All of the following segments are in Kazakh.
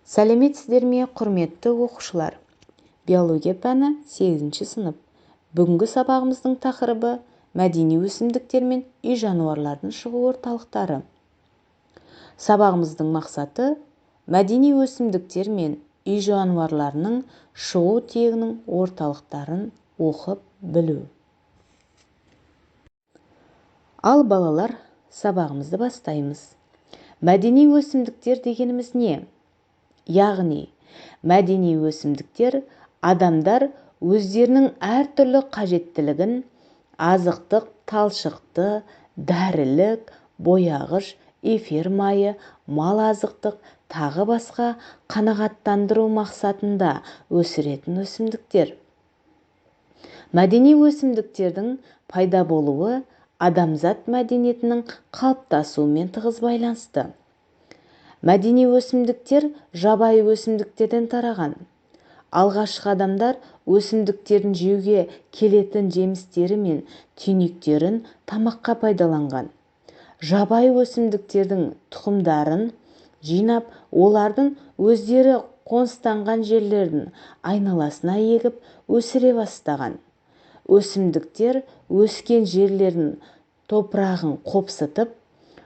Сәлеметсіздер ме, құрметті оқушылар? Биология пәні 8-ші сынып. Бүгінгі сабағымыздың тақырыбы мәдени өсімдіктер мен үй жануарлардың шығу орталықтары. Сабағымыздың мақсаты мәдени өсімдіктер мен үй жануарларының шығу тегінің орталықтарын оқып білу. Ал балалар, сабағымызды бастаймыз. Мәдени өсімдіктер дегеніміз не? Яғни, мәдени өсімдіктер адамдар өздерінің әртүрлі қажеттілігін азықтық, талшықты, дәрілік, бояғыш, эфир майы, мал азықтық, тағы басқа қанағаттандыру мақсатында өсіретін өсімдіктер. Мәдени өсімдіктердің пайда болуы адамзат мәдениетінің қалыптасуымен тығыз байланысты. Мәдени өсімдіктер жабайы өсімдіктерден тараған. Алғашқы адамдар өсімдіктердің жеуге келетін жемістері мен түйнектерін тамаққа пайдаланған. Жабайы өсімдіктердің тұқымдарын жинап, олардың өздері қоныстанған жерлердің айналасына егіп өсіре бастаған. Өсімдіктер өскен жерлердің топырағын қопсытып,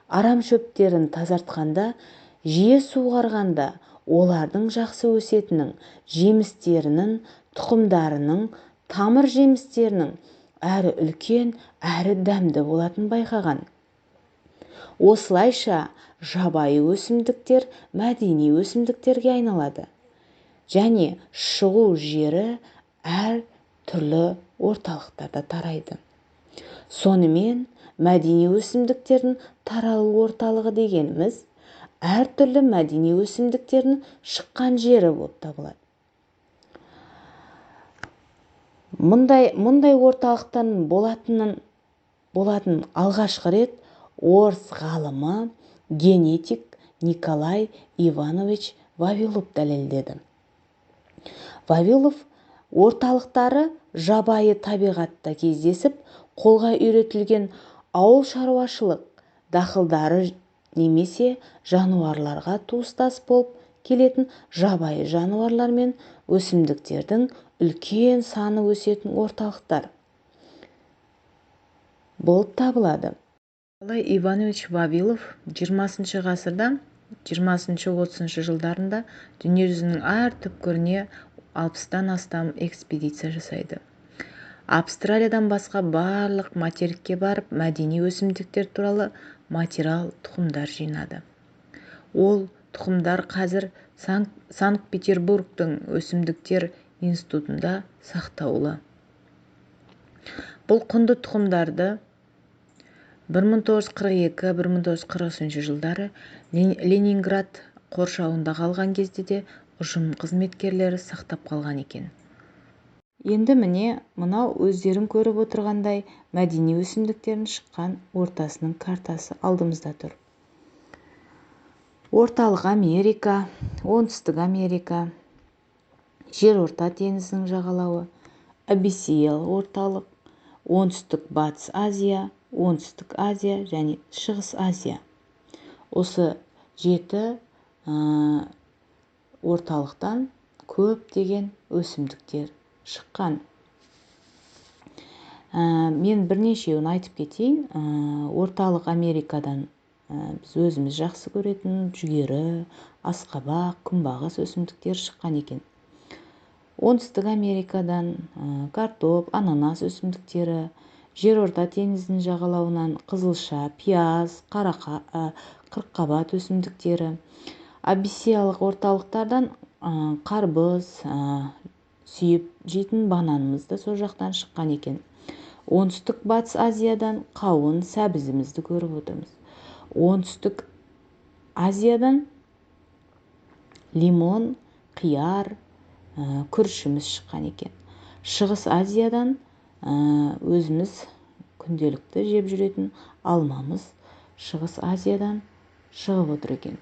арам шөптерін тазартқанда, жиі суғарғанда олардың жақсы өсетінің жемістерінің, тұқымдарының, тамыр жемістерінің әрі үлкен, әрі дәмді болатын байқаған. Осылайша жабайы өсімдіктер мәдени өсімдіктерге айналады және шығу жері әр түрлі орталықтарда тарайды. Сонымен мәдени өсімдіктердің таралу орталығы дегеніміз әртүрлі мәдени өсімдіктердің шыққан жері болып табылады. Мұндай орталықтан болатын алғашқы рет орыс ғалымы генетик Николай Иванович Вавилов дәлелдеді. Вавилов орталықтары жабайы табиғатта кездесіп, қолға үйретілген ауыл шаруашылық дақылдары немесе жануарларға туыстас болып келетін жабайы жануарлар мен өсімдіктердің үлкен саны өсетін орталықтар болып табылады. Николай Иванович Вавилов 20 ғасырда 20-30 жылдарында дүниежүзінің әр түкпіріне 60-тан астам экспедиция жасайды. Австралиядан басқа барлық материкке барып, мәдени өсімдіктер туралы материал, тұқымдар жинады. Ол тұқымдар қазір Санкт-Петербургтың өсімдіктер институтында сақтаулы. Бұл құнды тұқымдарды 1942-1943 жылдары Ленинград қоршауында қалған кезде де ұжым қызметкерлері сақтап қалған екен. Енді міне, мынау өздерің көріп отырғандай мәдени өсімдіктердің шыққан ортасының картасы алдымызда тұр. Орталық Америка, Оңтүстік Америка, Жерорта теңізінің жағалауы, Абиссиялық орталық, Оңтүстік Батыс Азия, Оңтүстік Азия және Шығыс Азия. Осы 7 орталықтан көптеген өсімдіктер шыққан. Мен бірнешеуін айтып кетейін. Орталық Америкадан біз өзіміз жақсы көретін жүгері, асқабақ, күнбағыс өсімдіктер шыққан екен. Оңтүстік Америкадан картоп, ананас өсімдіктері, Жерорта теңізінің жағалауынан қызылша, пияз, қырыққабат өсімдіктері, Абиссиялық орталықтардан қарбыз, сүйіп жейтін бананымыз да сол жақтан шыққан екен. Оңтүстік Батыс Азиядан қауын, сәбізімізді көріп отырмыз. Оңтүстік Азиядан лимон, қияр, күрішіміз шыққан екен. Шығыс Азиядан өзіміз күнделікті жеп жүретін алмамыз Шығыс Азиядан шығып отыр екен.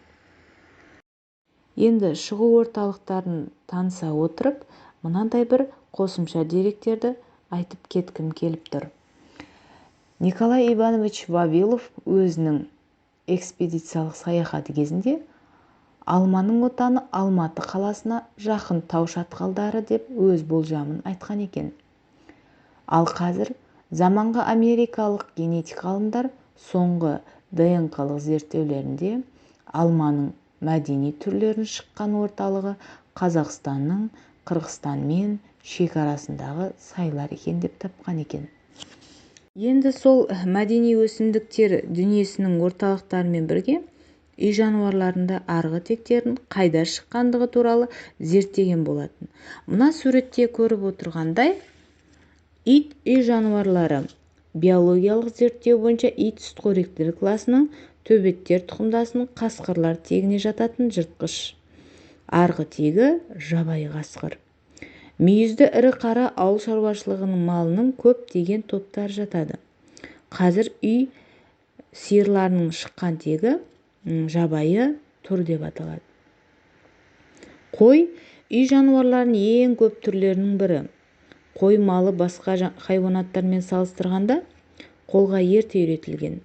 Енді шығу орталықтарын таныса отырып, мынандай бір қосымша деректерді айтып кеткім келіп тұр. Николай Иванович Вавилов өзінің экспедициялық саяхаты кезінде алманың отаны Алматы қаласына жақын тау шатқалдары деп өз болжамын айтқан екен. Ал қазір заманғы америкалық генетик ғалымдар соңғы ДНК-лық зерттеулерінде алманың мәдени түрлерін шыққан орталығы Қазақстанның Қырғызстанмен шекарасындағы сайлар екен деп тапқан екен. Енді сол мәдени өсімдіктер дүниесінің орталықтарымен бірге үй жануарларында арғы тектерін қайда шыққандығы туралы зерттеген болатын. Мына суретте көріп отырғандай, ит үй жануарлары биологиялық зерттеу бойынша ит сүтқоректілер класының төбеттер тұқымдасының қасқырлар тегіне жататын жыртқыш. Арғы тегі жабайы қасқыр. Мүйізді ірі қара ауыл шаруашылығының малының көп деген топтар жатады. Қазір үй сиырларының шыққан тегі жабайы тұр деп аталады. Қой үй жануарларының ең көп түрлерінің бірі. Қой малы басқа хайуанаттармен салыстырғанда қолға ерте үйретілген.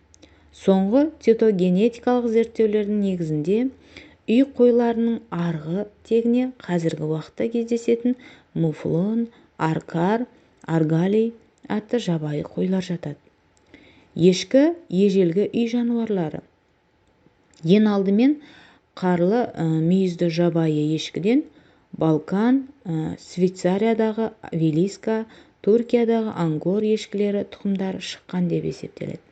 Соңғы цитогенетикалық зерттеулердің негізінде үй қойларының арғы тегіне қазіргі уақытта кездесетін муфлон, аркар, аргалий атты жабайы қойлар жатады. Ешкі ежелгі үй жануарлары. Ең алдымен қарлы мүйізді жабайы ешкіден Балкан, Швейцариядағы Вилиска, Түркиядағы ангор ешкілері тұқымдары шыққан деп есептеледі.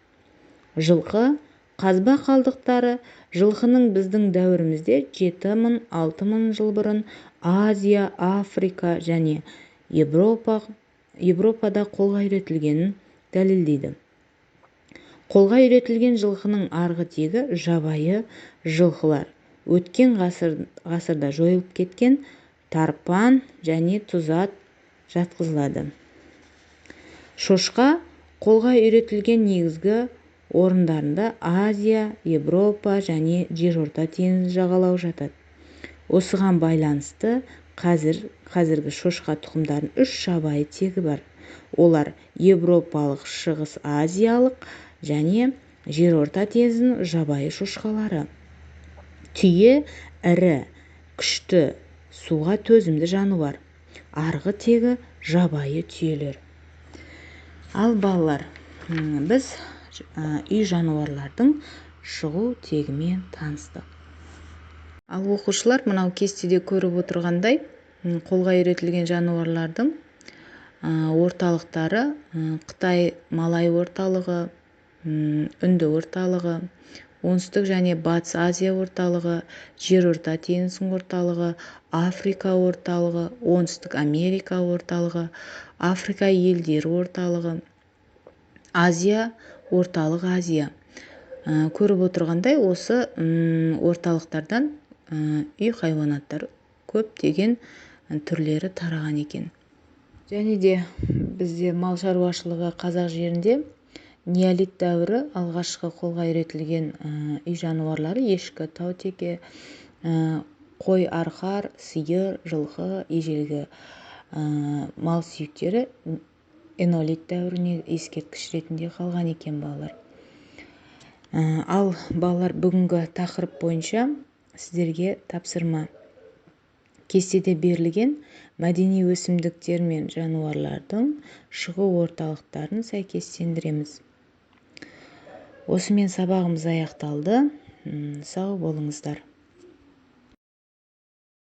Жылқы қазба қалдықтары жылқының біздің дәуірімізде 7000-6000 жыл бұрын Азия, Африка және Европада қолға үйретілгенін дәлелдейді. Қолға үйретілген жылқының арғы тегі жабайы жылқылар. Өткен ғасырда жойылып кеткен тарпан және тұзат жатқызылады. Шошқа қолға үйретілген негізгі орындарында Азия, Европа және жерорта теңізі жағалауы жатады. Осыған байланысты қазіргі шошқа тұқымдарының 3 жабайы тегі бар. Олар европалық, шығыс азиялық және жерорта теңізінің жабайы шошқалары. Түйе ірі, күшті, суға төзімді жануар. Арғы тегі жабайы түйелер. Ал балалар, біз үй жануарлардың шығу тегімен таныстық. Ал оқушылар мынау кестеде көріп отырғандай, қолға үйретілген жануарлардың орталықтары Қытай Малай орталығы, Үнді орталығы, Оңтүстік және Батыс Азия орталығы, жерорта теңізінің орталығы, Африка орталығы, Оңтүстік Америка орталығы, Африка елдері орталығы, Азия, орталық Азия. Көріп отырғандай, осы орталықтардан үй хайуанаттар көптеген түрлері тараған екен. Және де бізде мал шаруашылығы қазақ жерінде неолит дәуірі алғашқы қолға үйретілген үй жануарлары ешкі, таутеке, қой, арқар, сиыр, жылқы, ежелгі мал сүйектері энолит дәуіріне ескерткіш ретінде қалған екен балалар. Ал балалар, бүгінгі тақырып бойынша сіздерге тапсырма. Кестеде берілген мәдени өсімдіктер мен жануарлардың шығу орталықтарын сәйкестендіреміз. Осымен сабағымыз аяқталды. Сау болыңыздар.